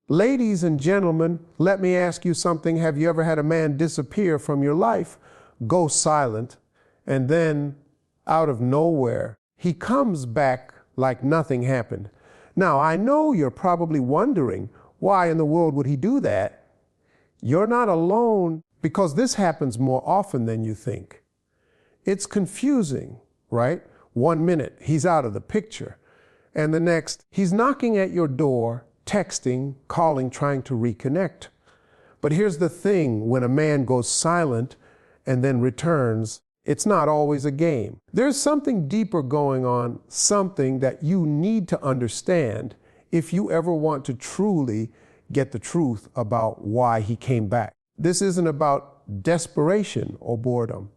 Ladies and gentlemen, let me ask you something. Have you ever had a man disappear from your life, go silent, and then out of nowhere, he comes back like nothing happened? Now, I know you're probably wondering, why in the world would he do that? You're not alone, because this happens more often than you think. It's confusing, right? 1 minute, he's out of the picture, and the next, he's knocking at your door, texting, calling, trying to reconnect. But here's the thing, when a man goes silent and then returns, it's not always a game. There's something deeper going on, something that you need to understand if you ever want to truly get the truth about why he came back. This isn't about desperation or boredom.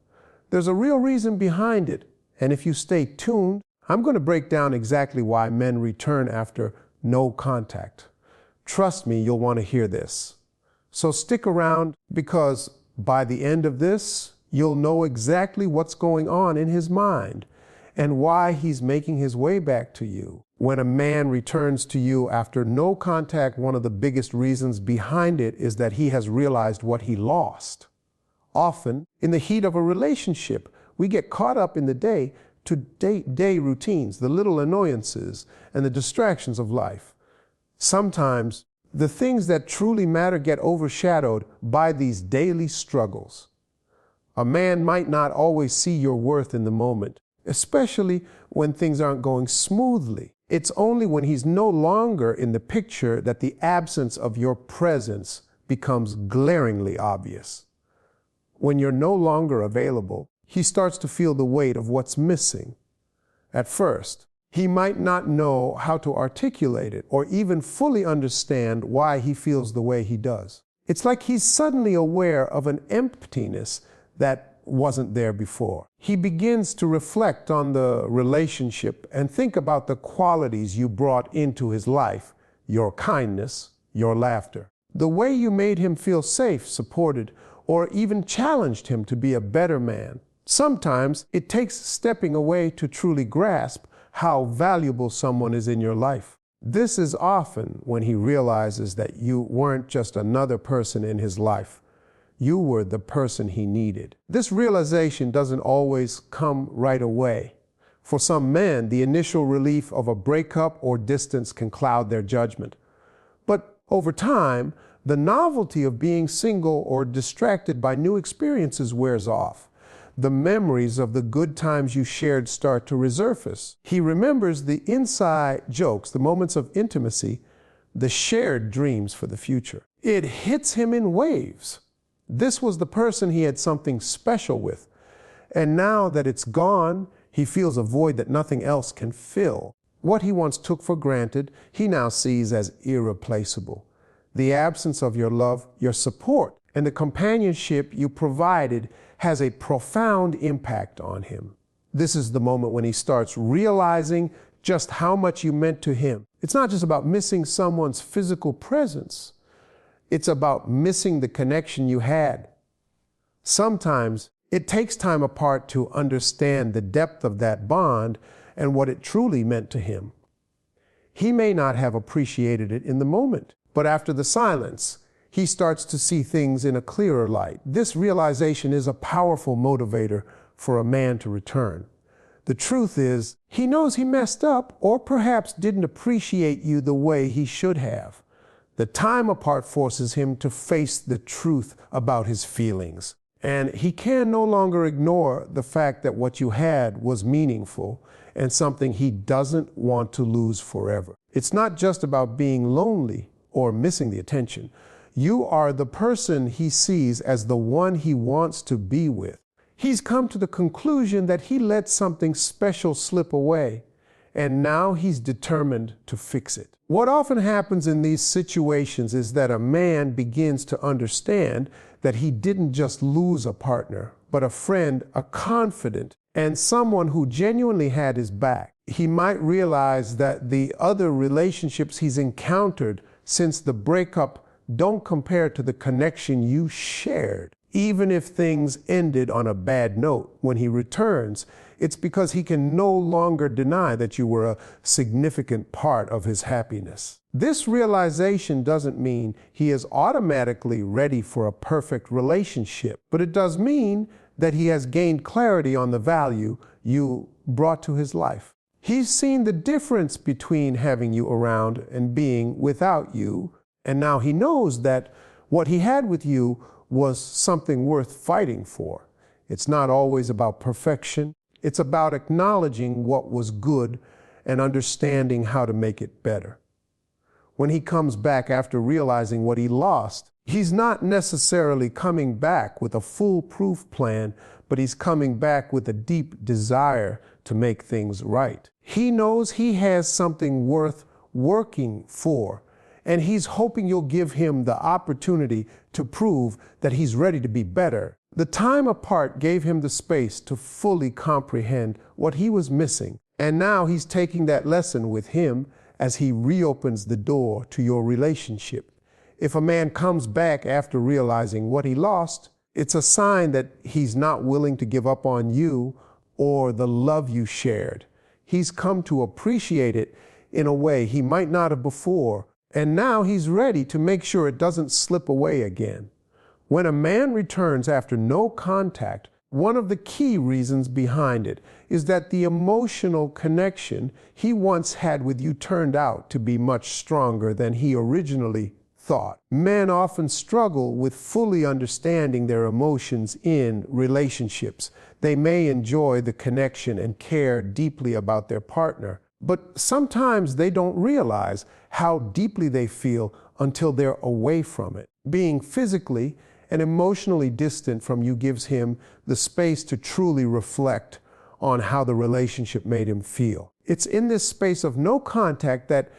There's a real reason behind it. And if you stay tuned, I'm going to break down exactly why men return after no contact. Trust me, you'll want to hear this. So stick around, because by the end of this, you'll know exactly what's going on in his mind and why he's making his way back to you. When a man returns to you after no contact, one of the biggest reasons behind it is that he has realized what he lost. Often, in the heat of a relationship, we get caught up in the day-to-day routines, the little annoyances and the distractions of life. Sometimes, the things that truly matter get overshadowed by these daily struggles. A man might not always see your worth in the moment, especially when things aren't going smoothly. It's only when he's no longer in the picture that the absence of your presence becomes glaringly obvious. When you're no longer available, he starts to feel the weight of what's missing. At first, he might not know how to articulate it or even fully understand why he feels the way he does. It's like he's suddenly aware of an emptiness that wasn't there before. He begins to reflect on the relationship and think about the qualities you brought into his life, your kindness, your laughter, the way you made him feel safe, supported, or even challenged him to be a better man. Sometimes it takes stepping away to truly grasp how valuable someone is in your life. This is often when he realizes that you weren't just another person in his life. You were the person he needed. This realization doesn't always come right away. For some men, the initial relief of a breakup or distance can cloud their judgment. But over time, the novelty of being single or distracted by new experiences wears off. The memories of the good times you shared start to resurface. He remembers the inside jokes, the moments of intimacy, the shared dreams for the future. It hits him in waves. This was the person he had something special with. And now that it's gone, he feels a void that nothing else can fill. What he once took for granted, he now sees as irreplaceable. The absence of your love, your support, and the companionship you provided has a profound impact on him. This is the moment when he starts realizing just how much you meant to him. It's not just about missing someone's physical presence. It's about missing the connection you had. Sometimes it takes time apart to understand the depth of that bond and what it truly meant to him. He may not have appreciated it in the moment, but after the silence, he starts to see things in a clearer light. This realization is a powerful motivator for a man to return. The truth is, he knows he messed up or perhaps didn't appreciate you the way he should have. The time apart forces him to face the truth about his feelings. And he can no longer ignore the fact that what you had was meaningful and something he doesn't want to lose forever. It's not just about being lonely or missing the attention. You are the person he sees as the one he wants to be with. He's come to the conclusion that he let something special slip away, and now he's determined to fix it. What often happens in these situations is that a man begins to understand that he didn't just lose a partner, but a friend, a confidant, and someone who genuinely had his back. He might realize that the other relationships he's encountered since the breakup don't compare to the connection you shared. Even if things ended on a bad note, when he returns, It's because he can no longer deny that you were a significant part of his happiness. This realization doesn't mean he is automatically ready for a perfect relationship, but it does mean that he has gained clarity on the value you brought to his life. He's seen the difference between having you around and being without you, and now he knows that what he had with you was something worth fighting for. It's not always about perfection. It's about acknowledging what was good and understanding how to make it better. When he comes back after realizing what he lost, he's not necessarily coming back with a foolproof plan, but he's coming back with a deep desire to make things right. He knows he has something worth working for, and he's hoping you'll give him the opportunity to prove that he's ready to be better. The time apart gave him the space to fully comprehend what he was missing, and now he's taking that lesson with him as he reopens the door to your relationship. If a man comes back after realizing what he lost, it's a sign that he's not willing to give up on you or the love you shared. He's come to appreciate it in a way he might not have before, and now he's ready to make sure it doesn't slip away again. When a man returns after no contact, one of the key reasons behind it is that the emotional connection he once had with you turned out to be much stronger than he originally thought. Men often struggle with fully understanding their emotions in relationships. They may enjoy the connection and care deeply about their partner, but sometimes they don't realize how deeply they feel until they're away from it. Being physically and emotionally distant from you gives him the space to truly reflect on how the relationship made him feel. It's in this space of no contact that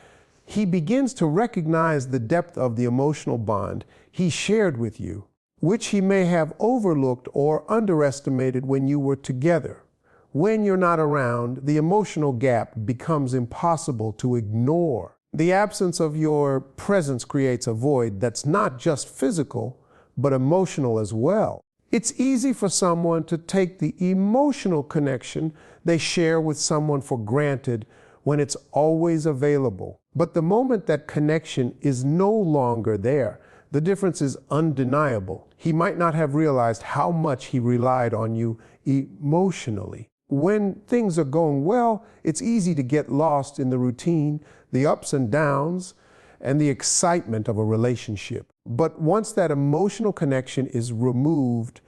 he begins to recognize the depth of the emotional bond he shared with you, which he may have overlooked or underestimated when you were together. When you're not around, the emotional gap becomes impossible to ignore. The absence of your presence creates a void that's not just physical, but emotional as well. It's easy for someone to take the emotional connection they share with someone for granted when it's always available. But the moment that connection is no longer there, the difference is undeniable. He might not have realized how much he relied on you emotionally. When things are going well, it's easy to get lost in the routine, the ups and downs, and the excitement of a relationship. But once that emotional connection is removed,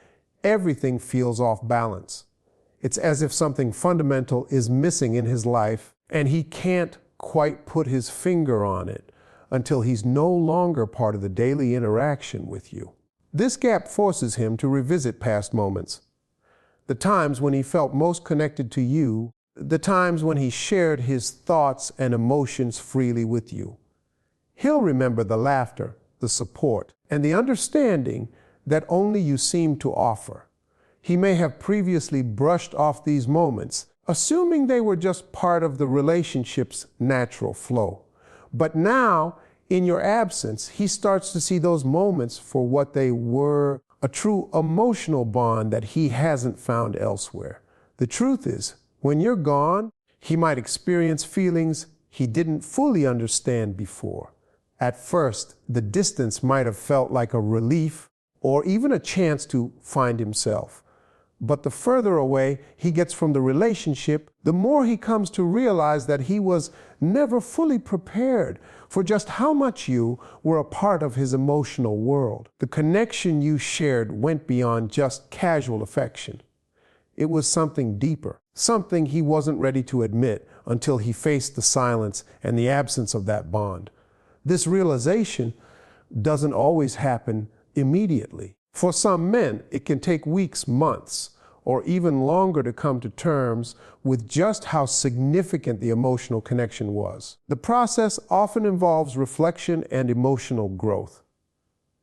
everything feels off balance. It's as if something fundamental is missing in his life, and he can't quite put his finger on it until he's no longer part of the daily interaction with you. This gap forces him to revisit past moments, the times when he felt most connected to you, the times when he shared his thoughts and emotions freely with you. He'll remember the laughter, the support, and the understanding that only you seem to offer. He may have previously brushed off these moments, assuming they were just part of the relationship's natural flow. But now, in your absence, he starts to see those moments for what they were, a true emotional bond that he hasn't found elsewhere. The truth is, when you're gone, he might experience feelings he didn't fully understand before. At first, the distance might have felt like a relief or even a chance to find himself. But the further away he gets from the relationship, the more he comes to realize that he was never fully prepared for just how much you were a part of his emotional world. The connection you shared went beyond just casual affection. It was something deeper, something he wasn't ready to admit until he faced the silence and the absence of that bond. This realization doesn't always happen immediately. For some men, it can take weeks, months, or even longer to come to terms with just how significant the emotional connection was. The process often involves reflection and emotional growth.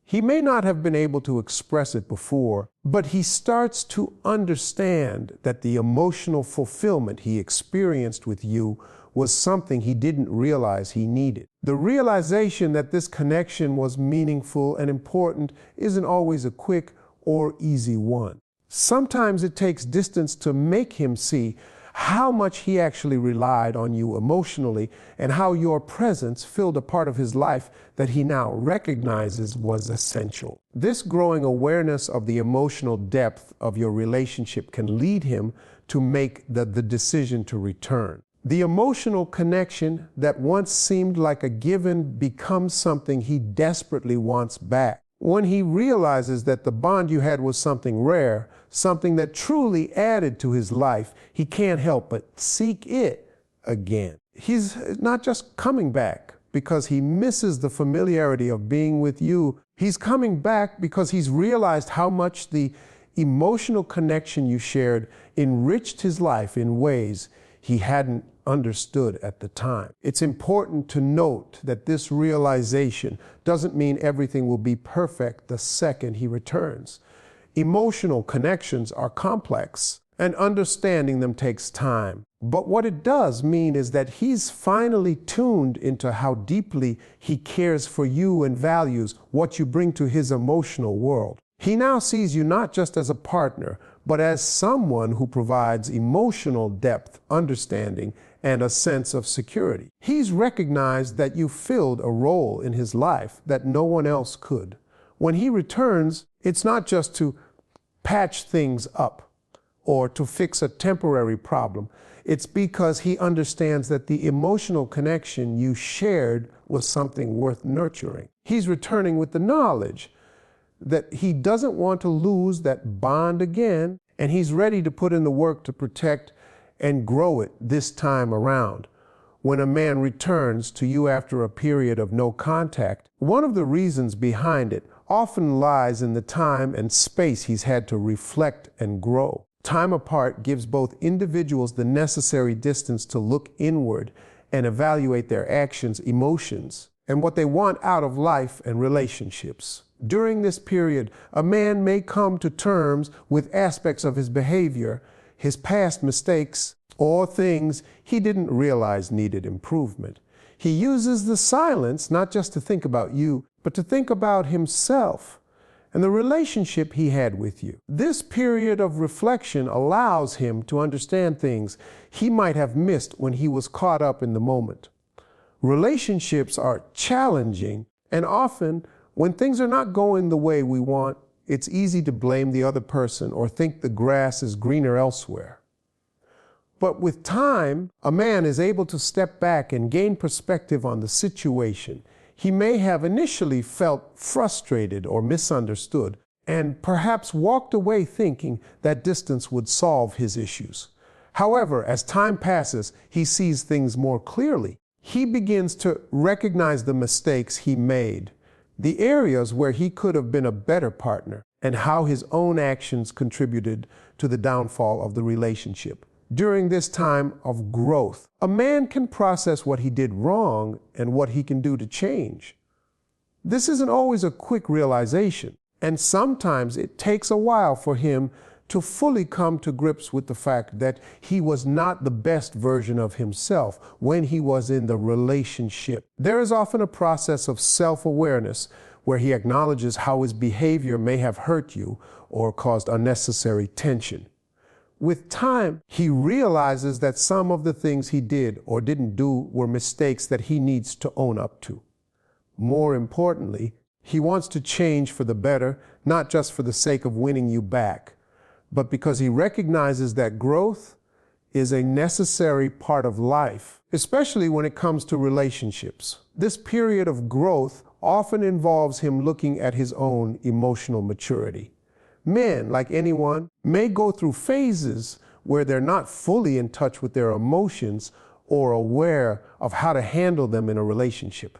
He may not have been able to express it before, but he starts to understand that the emotional fulfillment he experienced with you was something he didn't realize he needed. The realization that this connection was meaningful and important isn't always a quick or easy one. Sometimes it takes distance to make him see how much he actually relied on you emotionally and how your presence filled a part of his life that he now recognizes was essential. This growing awareness of the emotional depth of your relationship can lead him to make the decision to return. The emotional connection that once seemed like a given becomes something he desperately wants back. When he realizes that the bond you had was something rare, something that truly added to his life, he can't help but seek it again. He's not just coming back because he misses the familiarity of being with you. He's coming back because he's realized how much the emotional connection you shared enriched his life in ways he hadn't understood at the time. It's important to note that this realization doesn't mean everything will be perfect the second he returns. Emotional connections are complex, and understanding them takes time. But what it does mean is that he's finally tuned into how deeply he cares for you and values what you bring to his emotional world. He now sees you not just as a partner, but as someone who provides emotional depth, understanding, and a sense of security. He's recognized that you filled a role in his life that no one else could. When he returns, it's not just to patch things up or to fix a temporary problem. It's because he understands that the emotional connection you shared was something worth nurturing. He's returning with the knowledge that he doesn't want to lose that bond again, and he's ready to put in the work to protect and grow it this time around. When a man returns to you after a period of no contact, one of the reasons behind it often lies in the time and space he's had to reflect and grow. Time apart gives both individuals the necessary distance to look inward and evaluate their actions, emotions, and what they want out of life and relationships. During this period, a man may come to terms with aspects of his behavior, his past mistakes, or things he didn't realize needed improvement. He uses the silence not just to think about you, but to think about himself and the relationship he had with you. This period of reflection allows him to understand things he might have missed when he was caught up in the moment. Relationships are challenging, and often when things are not going the way we want, it's easy to blame the other person or think the grass is greener elsewhere. But with time, a man is able to step back and gain perspective on the situation. He may have initially felt frustrated or misunderstood, and perhaps walked away thinking that distance would solve his issues. However, as time passes, he sees things more clearly. He begins to recognize the mistakes he made, the areas where he could have been a better partner, and how his own actions contributed to the downfall of the relationship. During this time of growth, a man can process what he did wrong and what he can do to change. This isn't always a quick realization, and sometimes it takes a while for him to fully come to grips with the fact that he was not the best version of himself when he was in the relationship. There is often a process of self-awareness where he acknowledges how his behavior may have hurt you or caused unnecessary tension. With time, he realizes that some of the things he did or didn't do were mistakes that he needs to own up to. More importantly, he wants to change for the better, not just for the sake of winning you back, but because he recognizes that growth is a necessary part of life, especially when it comes to relationships. This period of growth often involves him looking at his own emotional maturity. Men, like anyone, may go through phases where they're not fully in touch with their emotions or aware of how to handle them in a relationship.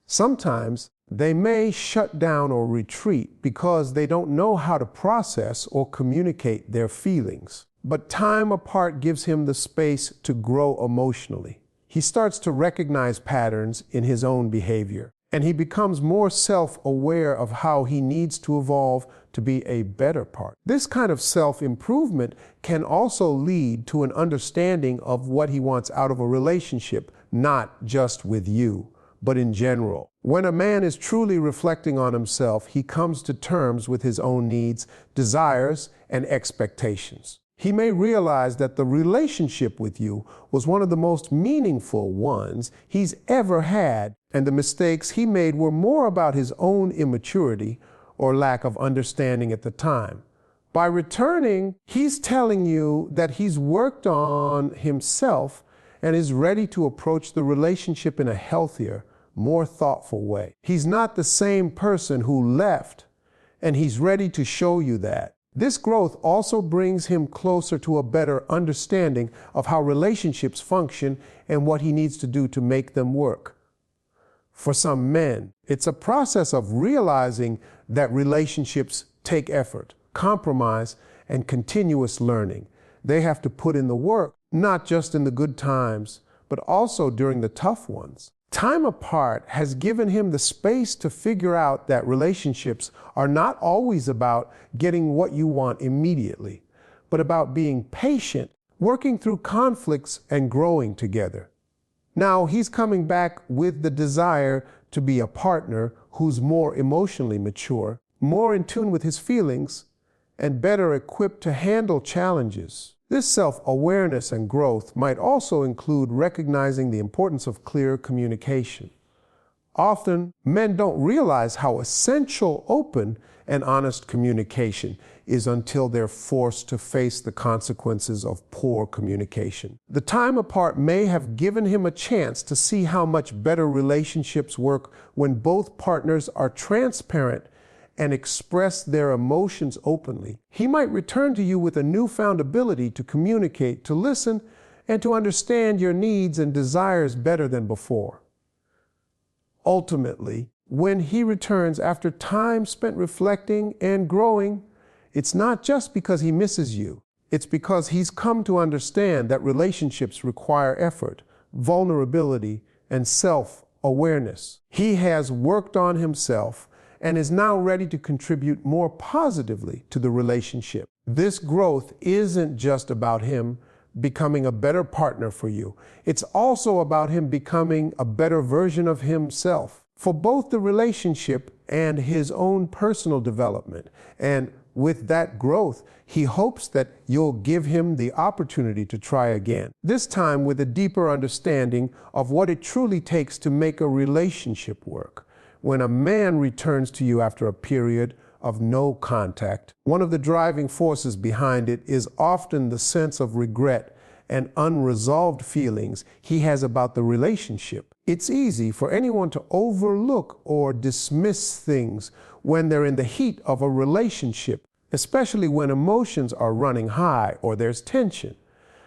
Sometimes they may shut down or retreat because they don't know how to process or communicate their feelings. But time apart gives him the space to grow emotionally. He starts to recognize patterns in his own behavior, and he becomes more self-aware of how he needs to evolve to be a better part. This kind of self-improvement can also lead to an understanding of what he wants out of a relationship, not just with you, but in general. When a man is truly reflecting on himself, he comes to terms with his own needs, desires, and expectations. He may realize that the relationship with you was one of the most meaningful ones he's ever had, and the mistakes he made were more about his own immaturity or lack of understanding at the time. By returning, he's telling you that he's worked on himself and is ready to approach the relationship in a healthier, more thoughtful way. He's not the same person who left, and he's ready to show you that. This growth also brings him closer to a better understanding of how relationships function and what he needs to do to make them work. For some men, it's a process of realizing that relationships take effort, compromise, and continuous learning. They have to put in the work, not just in the good times, but also during the tough ones. Time apart has given him the space to figure out that relationships are not always about getting what you want immediately, but about being patient, working through conflicts, and growing together. Now he's coming back with the desire to be a partner who's more emotionally mature, more in tune with his feelings, and better equipped to handle challenges. This self-awareness and growth might also include recognizing the importance of clear communication. Often, men don't realize how essential open and honest communication is until they're forced to face the consequences of poor communication. The time apart may have given him a chance to see how much better relationships work when both partners are transparent and express their emotions openly. He might return to you with a newfound ability to communicate, to listen, and to understand your needs and desires better than before. Ultimately, when he returns after time spent reflecting and growing, it's not just because he misses you. It's because he's come to understand that relationships require effort, vulnerability, and self-awareness. He has worked on himself and is now ready to contribute more positively to the relationship. This growth isn't just about him becoming a better partner for you. It's also about him becoming a better version of himself for both the relationship and his own personal development. And with that growth, he hopes that you'll give him the opportunity to try again, this time with a deeper understanding of what it truly takes to make a relationship work. When a man returns to you after a period of no contact, one of the driving forces behind it is often the sense of regret and unresolved feelings he has about the relationship. It's easy for anyone to overlook or dismiss things when they're in the heat of a relationship, especially when emotions are running high or there's tension.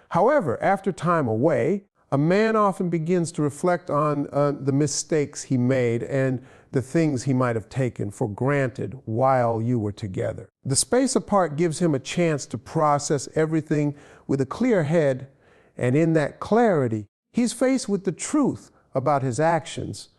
However, after time away, a man often begins to reflect on the mistakes he made and the things he might have taken for granted while you were together. The space apart gives him a chance to process everything with a clear head, and in that clarity, he's faced with the truth about his actions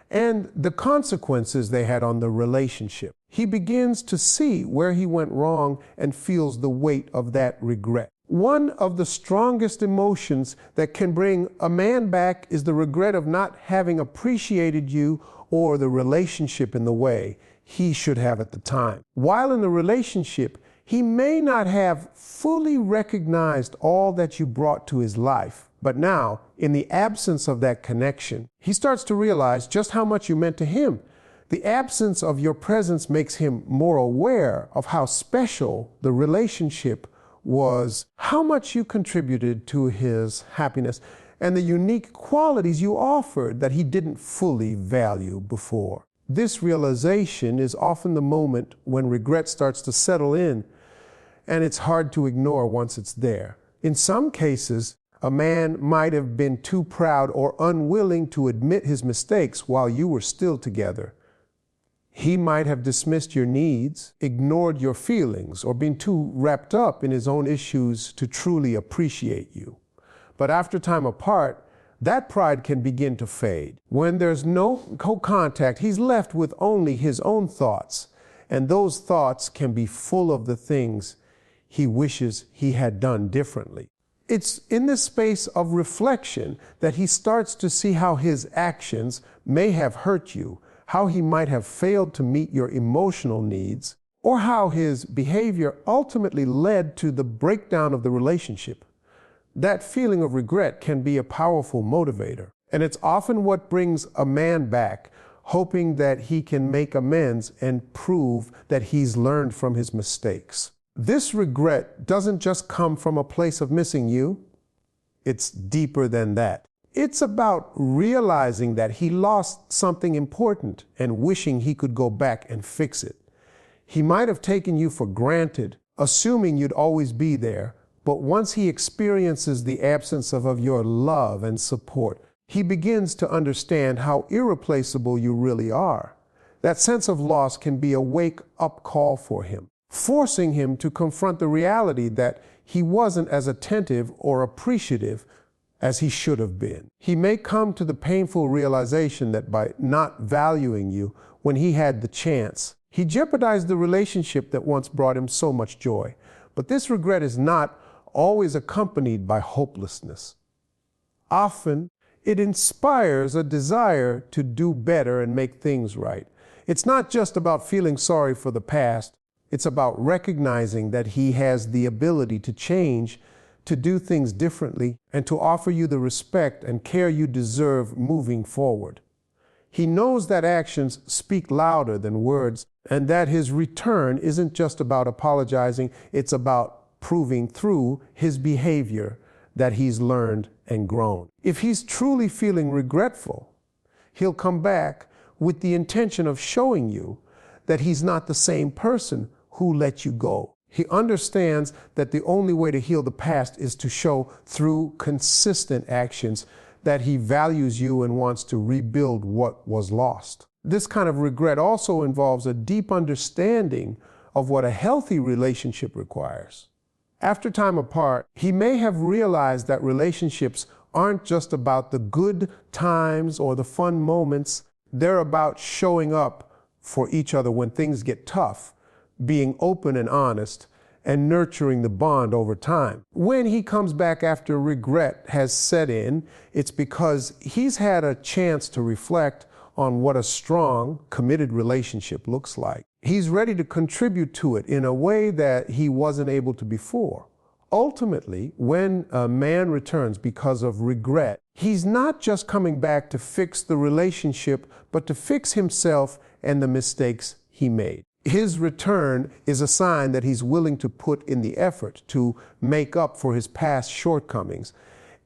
and the consequences they had on the relationship. He begins to see where he went wrong and feels the weight of that regret. One of the strongest emotions that can bring a man back is the regret of not having appreciated you or the relationship in the way he should have at the time. While in the relationship, he may not have fully recognized all that you brought to his life. But now, in the absence of that connection, he starts to realize just how much you meant to him. The absence of your presence makes him more aware of how special the relationship was, how much you contributed to his happiness, and the unique qualities you offered that he didn't fully value before. This realization is often the moment when regret starts to settle in, and it's hard to ignore once it's there. In some cases, a man might have been too proud or unwilling to admit his mistakes while you were still together. He might have dismissed your needs, ignored your feelings, or been too wrapped up in his own issues to truly appreciate you. But after time apart, that pride can begin to fade. When there's no contact, he's left with only his own thoughts, and those thoughts can be full of the things he wishes he had done differently. It's in this space of reflection that he starts to see how his actions may have hurt you, how he might have failed to meet your emotional needs, or how his behavior ultimately led to the breakdown of the relationship. That feeling of regret can be a powerful motivator, and it's often what brings a man back, hoping that he can make amends and prove that he's learned from his mistakes. This regret doesn't just come from a place of missing you. It's deeper than that. It's about realizing that he lost something important and wishing he could go back and fix it. He might have taken you for granted, assuming you'd always be there, but once he experiences the absence of your love and support, he begins to understand how irreplaceable you really are. That sense of loss can be a wake-up call for him, forcing him to confront the reality that he wasn't as attentive or appreciative as he should have been. He may come to the painful realization that by not valuing you when he had the chance, he jeopardized the relationship that once brought him so much joy. But this regret is not always accompanied by hopelessness. Often, it inspires a desire to do better and make things right. It's not just about feeling sorry for the past. It's about recognizing that he has the ability to change, to do things differently, and to offer you the respect and care you deserve moving forward. He knows that actions speak louder than words, and that his return isn't just about apologizing, it's about proving through his behavior that he's learned and grown. If he's truly feeling regretful, he'll come back with the intention of showing you that he's not the same person who let you go. He understands that the only way to heal the past is to show through consistent actions that he values you and wants to rebuild what was lost. This kind of regret also involves a deep understanding of what a healthy relationship requires. After time apart, he may have realized that relationships aren't just about the good times or the fun moments. They're about showing up for each other when things get tough, being open and honest, and nurturing the bond over time. When he comes back after regret has set in, it's because he's had a chance to reflect on what a strong, committed relationship looks like. He's ready to contribute to it in a way that he wasn't able to before. Ultimately, when a man returns because of regret, he's not just coming back to fix the relationship, but to fix himself and the mistakes he made. His return is a sign that he's willing to put in the effort to make up for his past shortcomings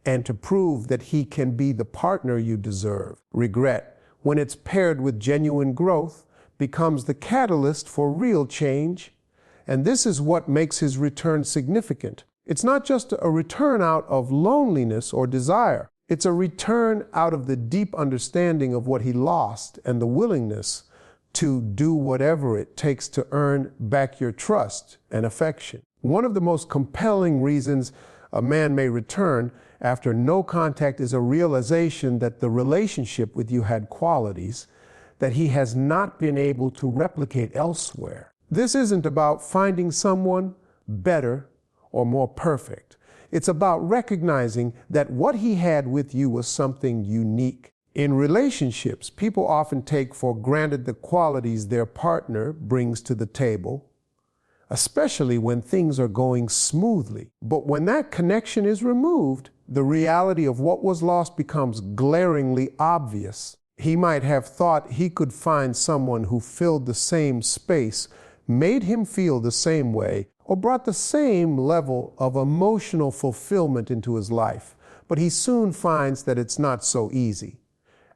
and to prove that he can be the partner you deserve. Regret, when it's paired with genuine growth, becomes the catalyst for real change. And this is what makes his return significant. It's not just a return out of loneliness or desire. It's a return out of the deep understanding of what he lost and the willingness to do whatever it takes to earn back your trust and affection. One of the most compelling reasons a man may return after no contact is a realization that the relationship with you had qualities that he has not been able to replicate elsewhere. This isn't about finding someone better or more perfect. It's about recognizing that what he had with you was something unique. In relationships, people often take for granted the qualities their partner brings to the table, especially when things are going smoothly. But when that connection is removed, the reality of what was lost becomes glaringly obvious. He might have thought he could find someone who filled the same space, made him feel the same way, or brought the same level of emotional fulfillment into his life. But he soon finds that it's not so easy.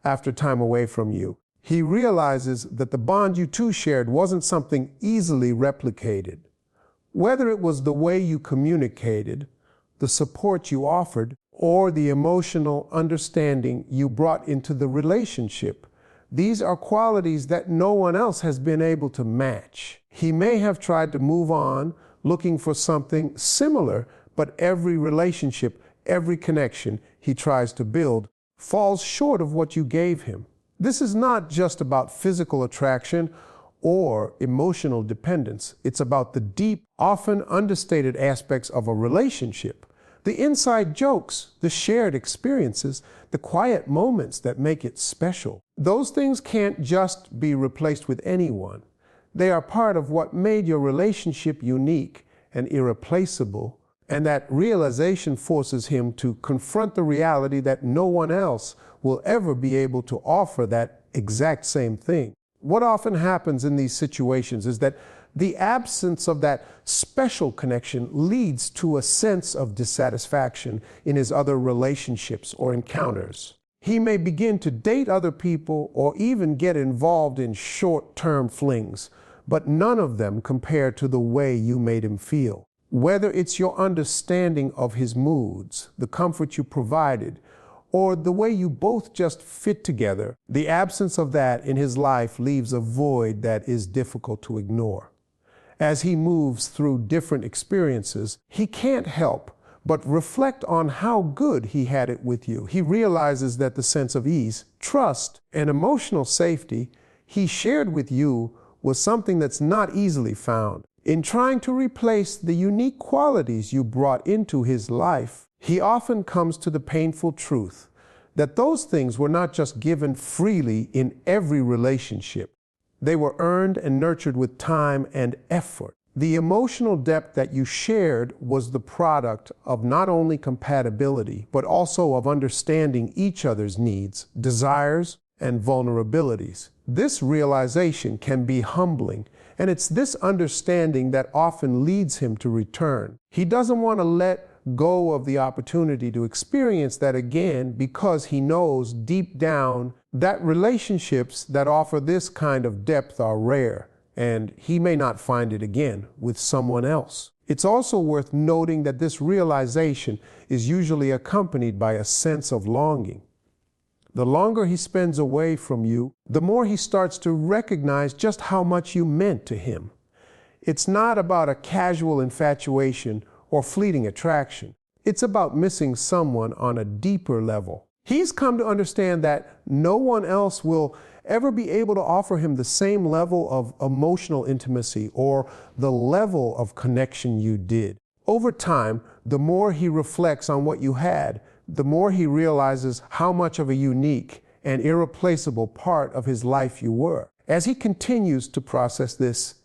After time away from you, he realizes that the bond you two shared wasn't something easily replicated. Whether it was the way you communicated, the support you offered, or the emotional understanding you brought into the relationship, these are qualities that no one else has been able to match. He may have tried to move on, looking for something similar, but every relationship, every connection he tries to build falls short of what you gave him. This is not just about physical attraction or emotional dependence. It's about the deep, often understated aspects of a relationship, The inside jokes, the shared experiences, the quiet moments that make it special. Those things can't just be replaced with anyone. They are part of what made your relationship unique and irreplaceable, and that realization forces him to confront the reality that no one else will ever be able to offer that exact same thing. What often happens in these situations is that the absence of that special connection leads to a sense of dissatisfaction in his other relationships or encounters. He may begin to date other people or even get involved in short-term flings, but none of them compare to the way you made him feel. Whether it's your understanding of his moods, the comfort you provided, or the way you both just fit together, the absence of that in his life leaves a void that is difficult to ignore. As he moves through different experiences, he can't help but reflect on how good he had it with you. He realizes that the sense of ease, trust, and emotional safety he shared with you was something that's not easily found. In trying to replace the unique qualities you brought into his life, he often comes to the painful truth that those things were not just given freely in every relationship. They were earned and nurtured with time and effort. The emotional depth that you shared was the product of not only compatibility, but also of understanding each other's needs, desires, and vulnerabilities. This realization can be humbling, and it's this understanding that often leads him to return. He doesn't want to let go of the opportunity to experience that again because he knows deep down that relationships that offer this kind of depth are rare, and he may not find it again with someone else. It's also worth noting that this realization is usually accompanied by a sense of longing. The longer he spends away from you, the more he starts to recognize just how much you meant to him. It's not about a casual infatuation or fleeting attraction. It's about missing someone on a deeper level. He's come to understand that no one else will ever be able to offer him the same level of emotional intimacy or the level of connection you did. Over time, the more he reflects on what you had, the more he realizes how much of a unique and irreplaceable part of his life you were. As he continues to process this,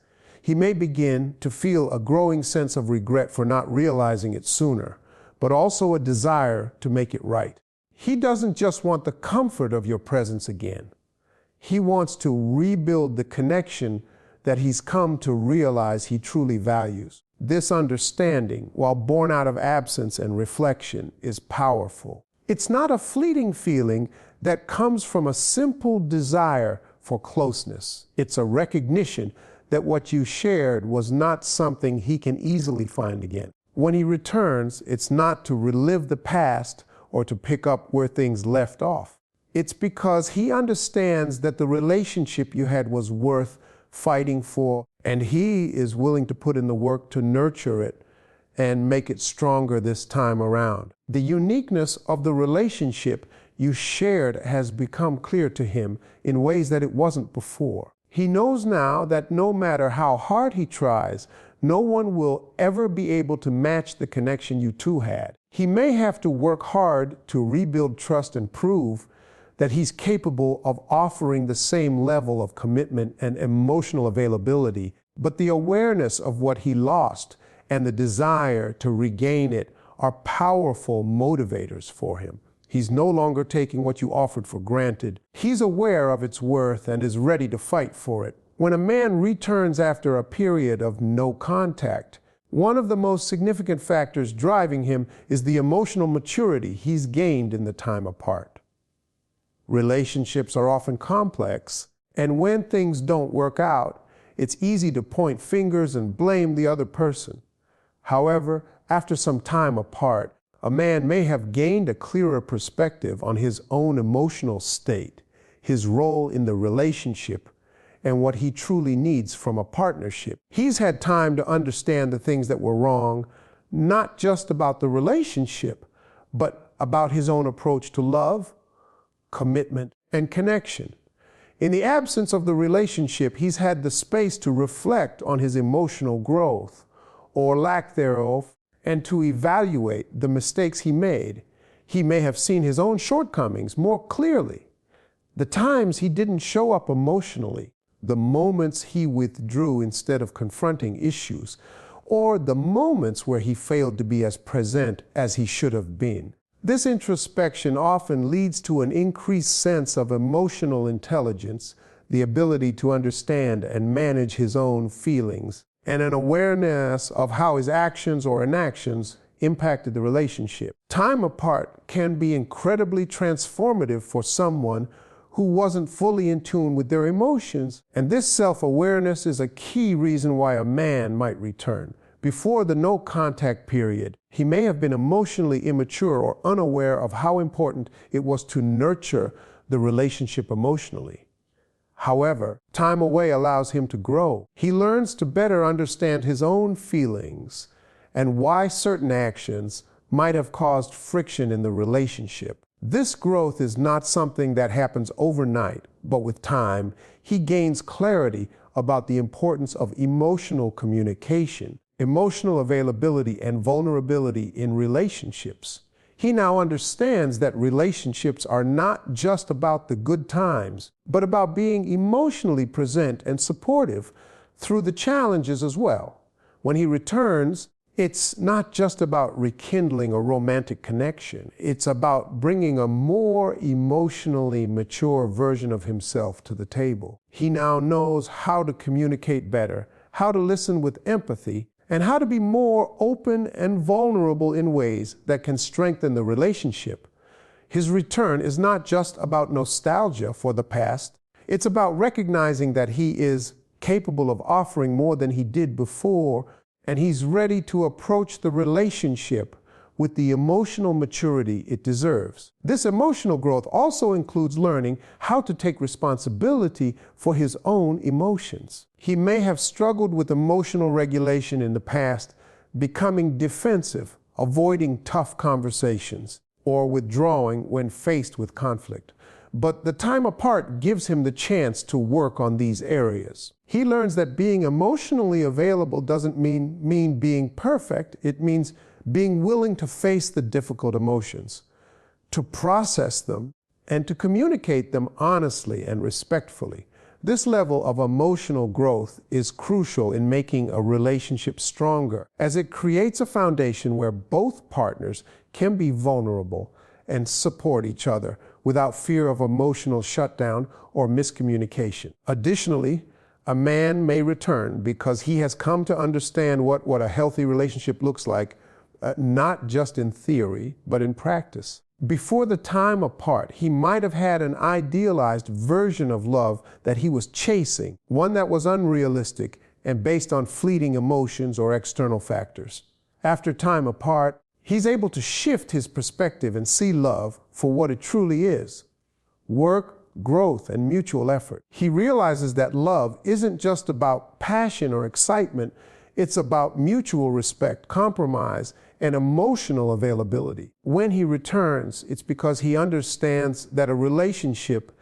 he may begin to feel a growing sense of regret for not realizing it sooner, but also a desire to make it right. He doesn't just want the comfort of your presence again. He wants to rebuild the connection that he's come to realize he truly values. This understanding, while born out of absence and reflection, is powerful. It's not a fleeting feeling that comes from a simple desire for closeness. It's a recognition that what you shared was not something he can easily find again. When he returns, it's not to relive the past or to pick up where things left off. It's because he understands that the relationship you had was worth fighting for, and he is willing to put in the work to nurture it and make it stronger this time around. The uniqueness of the relationship you shared has become clear to him in ways that it wasn't before. He knows now that no matter how hard he tries, no one will ever be able to match the connection you two had. He may have to work hard to rebuild trust and prove that he's capable of offering the same level of commitment and emotional availability, but the awareness of what he lost and the desire to regain it are powerful motivators for him. He's no longer taking what you offered for granted. He's aware of its worth and is ready to fight for it. When a man returns after a period of no contact, one of the most significant factors driving him is the emotional maturity he's gained in the time apart. Relationships are often complex, and when things don't work out, it's easy to point fingers and blame the other person. However, after some time apart, a man may have gained a clearer perspective on his own emotional state, his role in the relationship, and what he truly needs from a partnership. He's had time to understand the things that were wrong, not just about the relationship, but about his own approach to love, commitment, and connection. In the absence of the relationship, he's had the space to reflect on his emotional growth, or lack thereof, and to evaluate the mistakes he made. He may have seen his own shortcomings more clearly. The times he didn't show up emotionally, the moments he withdrew instead of confronting issues, or the moments where he failed to be as present as he should have been. This introspection often leads to an increased sense of emotional intelligence, the ability to understand and manage his own feelings, and an awareness of how his actions or inactions impacted the relationship. Time apart can be incredibly transformative for someone who wasn't fully in tune with their emotions, and this self-awareness is a key reason why a man might return. Before the no-contact period, he may have been emotionally immature or unaware of how important it was to nurture the relationship emotionally. However, time away allows him to grow. He learns to better understand his own feelings and why certain actions might have caused friction in the relationship. This growth is not something that happens overnight, but with time, he gains clarity about the importance of emotional communication, emotional availability, and vulnerability in relationships. He now understands that relationships are not just about the good times, but about being emotionally present and supportive through the challenges as well. When he returns, it's not just about rekindling a romantic connection. It's about bringing a more emotionally mature version of himself to the table. He now knows how to communicate better, how to listen with empathy, and how to be more open and vulnerable in ways that can strengthen the relationship. His return is not just about nostalgia for the past. It's about recognizing that he is capable of offering more than he did before, and he's ready to approach the relationship with the emotional maturity it deserves. This emotional growth also includes learning how to take responsibility for his own emotions. He may have struggled with emotional regulation in the past, becoming defensive, avoiding tough conversations, or withdrawing when faced with conflict. But the time apart gives him the chance to work on these areas. He learns that being emotionally available doesn't mean being perfect. It means being willing to face the difficult emotions, to process them, and to communicate them honestly and respectfully. This level of emotional growth is crucial in making a relationship stronger, as it creates a foundation where both partners can be vulnerable and support each other without fear of emotional shutdown or miscommunication. Additionally, a man may return because he has come to understand what a healthy relationship looks like, not just in theory, but in practice. Before the time apart, he might have had an idealized version of love that he was chasing, one that was unrealistic and based on fleeting emotions or external factors. After time apart, he's able to shift his perspective and see love for what it truly is: work, growth, and mutual effort. He realizes that love isn't just about passion or excitement, it's about mutual respect, compromise, and emotional availability. When he returns, it's because he understands that a relationship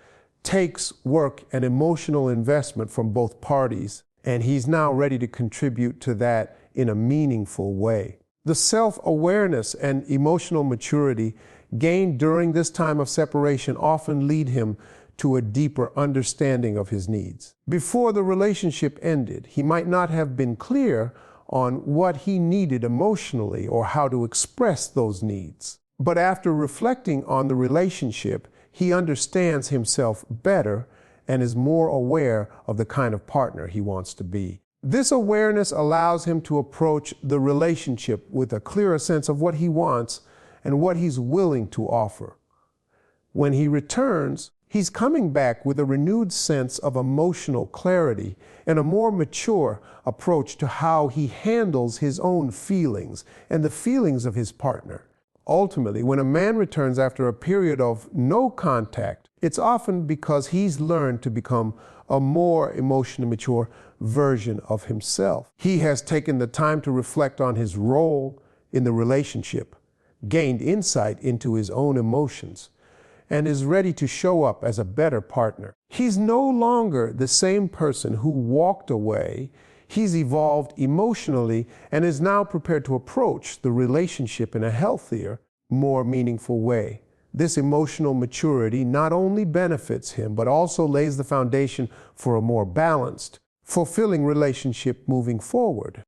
takes work and emotional investment from both parties, and he's now ready to contribute to that in a meaningful way. The self-awareness and emotional maturity gained during this time of separation often lead him to a deeper understanding of his needs. Before the relationship ended, he might not have been clear on what he needed emotionally or how to express those needs. But after reflecting on the relationship, he understands himself better and is more aware of the kind of partner he wants to be. This awareness allows him to approach the relationship with a clearer sense of what he wants and what he's willing to offer. When he returns, he's coming back with a renewed sense of emotional clarity and a more mature approach to how he handles his own feelings and the feelings of his partner. Ultimately, when a man returns after a period of no contact, it's often because he's learned to become a more emotionally mature version of himself. He has taken the time to reflect on his role in the relationship, gained insight into his own emotions, and is ready to show up as a better partner. He's no longer the same person who walked away. He's evolved emotionally and is now prepared to approach the relationship in a healthier, more meaningful way. This emotional maturity not only benefits him, but also lays the foundation for a more balanced, fulfilling relationship moving forward.